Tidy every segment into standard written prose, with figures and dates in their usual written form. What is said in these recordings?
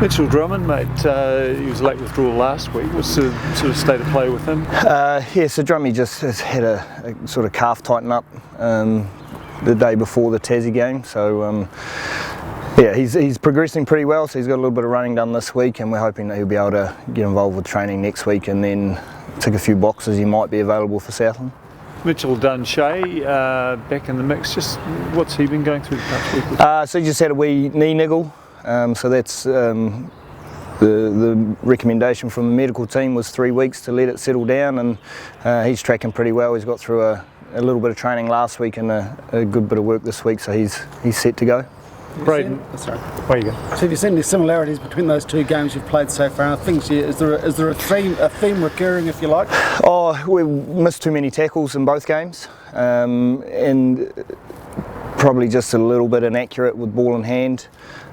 Mitchell Drummond, mate, he was late withdrawal last week. What's the sort of state of play with him? Yeah, so Drummy just has had a sort of calf tighten up the day before the Tassie game. So yeah, he's progressing pretty well. So he's got a little bit of running done this week, and we're hoping that he'll be able to get involved with training next week and then tick a few boxes. He might be available for Southland. Mitchell Dunshea back in the mix. Just what's he been going through the past week? So he just had a wee knee niggle. So that's the recommendation from the medical team was 3 weeks to let it settle down, and he's tracking pretty well. He's got through a little bit of training last week and a good bit of work this week, so he's set to go. Braden, sorry. Where you go? So have you seen the similarities between those two games you've played so far? Is there a theme recurring, if you like? Oh, we missed too many tackles in both games, and probably just a little bit inaccurate with ball in hand.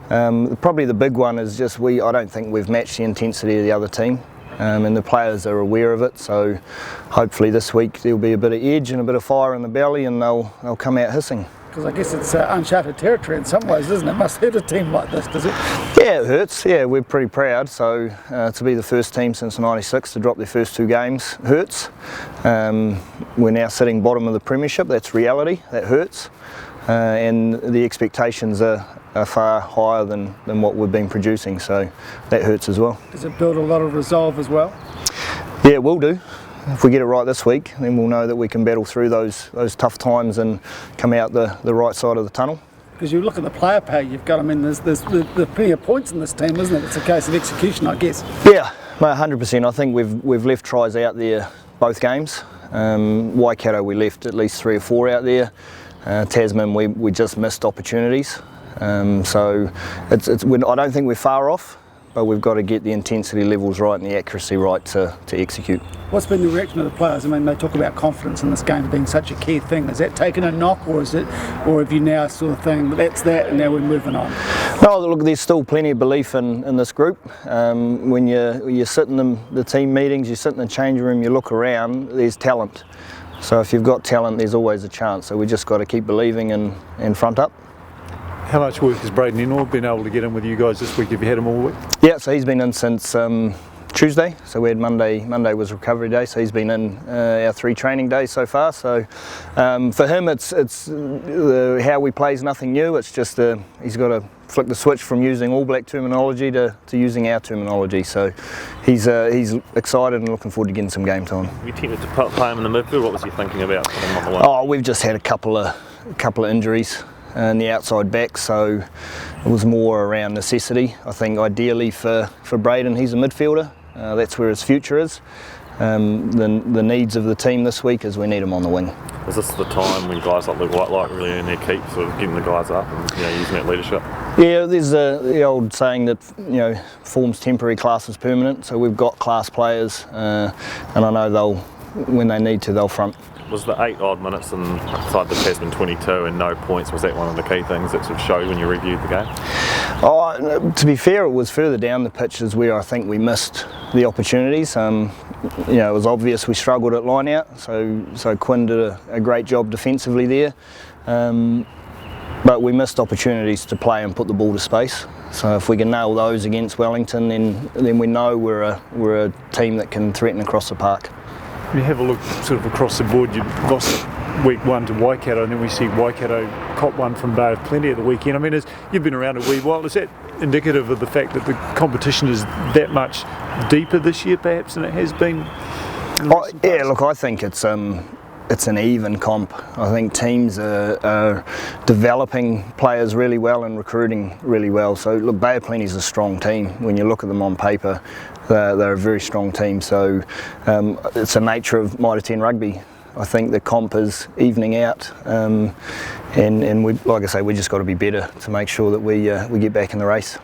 Probably the big one is just I don't think we've matched the intensity of the other team, and the players are aware of it, so hopefully this week there'll be a bit of edge and a bit of fire in the belly, and they'll come out hissing. Because I guess it's uncharted territory in some ways, isn't it? It must hurt a team like this, does it? Yeah, it hurts. Yeah, we're pretty proud. So to be the first team since '96 to drop their first 2 games hurts. We're now sitting bottom of the premiership. That's reality. That hurts. And the expectations are far higher than what we've been producing. So that hurts as well. Does it build a lot of resolve as well? Yeah, it will do. If we get it right this week, then we'll know that we can battle through those tough times and come out the right side of the tunnel. Because you look at the player pay you've got, I mean, there's plenty of points in this team, isn't it? It's a case of execution, I guess. Yeah, 100%. I think we've left tries out there both games. Waikato, we left at least 3 or 4 out there. Tasman, we just missed opportunities. So I don't think we're far off, but we've got to get the intensity levels right and the accuracy right to execute. What's been the reaction of the players? I mean, they talk about confidence in this game being such a key thing. Has that taken a knock, or have you now sort of think that's that and now we're moving on? No, look, there's still plenty of belief in this group. When you sit in the team meetings, you sit in the changing room, you look around, there's talent. So if you've got talent, there's always a chance. So we just got to keep believing and front up. How much work has Braden Enor been able to get in with you guys this week? Have you had him all week? Yeah, so he's been in since Tuesday. So we had Monday was recovery day. So he's been in our 3 training days so far. So for him, it's how we play is nothing new. It's just he's got to flick the switch from using All Black terminology to using our terminology. So he's excited and looking forward to getting some game time. You tended to play him in the midfield. What was he thinking about putting him on the wing? Oh, we've just had a couple of injuries in the outside back, so it was more around necessity. I think ideally for Braden, he's a midfielder. That's where his future is. The needs of the team this week is we need him on the wing. Is this the time when guys like Luke White really earn their keep, sort of getting the guys up and using that leadership? Yeah, there's the old saying that form's temporary, class is permanent. So we've got class players, and I know when they need to, they'll front. Was the 8 odd minutes inside the Tasman 22 and no points, was that one of the key things that sort of showed when you reviewed the game? Oh, to be fair, it was further down the pitches where I think we missed the opportunities. It was obvious we struggled at line out, so Quinn did a great job defensively there. But we missed opportunities to play and put the ball to space. So if we can nail those against Wellington, then we know we're a team that can threaten across the park. When you have a look sort of across the board, you lost week 1 to Waikato, and then we see Waikato cop one from Bay of Plenty at the weekend. I mean, you've been around a wee while. Is that indicative of the fact that the competition is that much deeper this year, perhaps, than it has been? Yeah, look, I think it's an even comp. I think teams are developing players really well and recruiting really well. So look, Bay of Plenty is a strong team. When you look at them on paper, they're a very strong team. So it's the nature of Mitre 10 rugby. I think the comp is evening out, and we, like I say, we just got to be better to make sure that we get back in the race.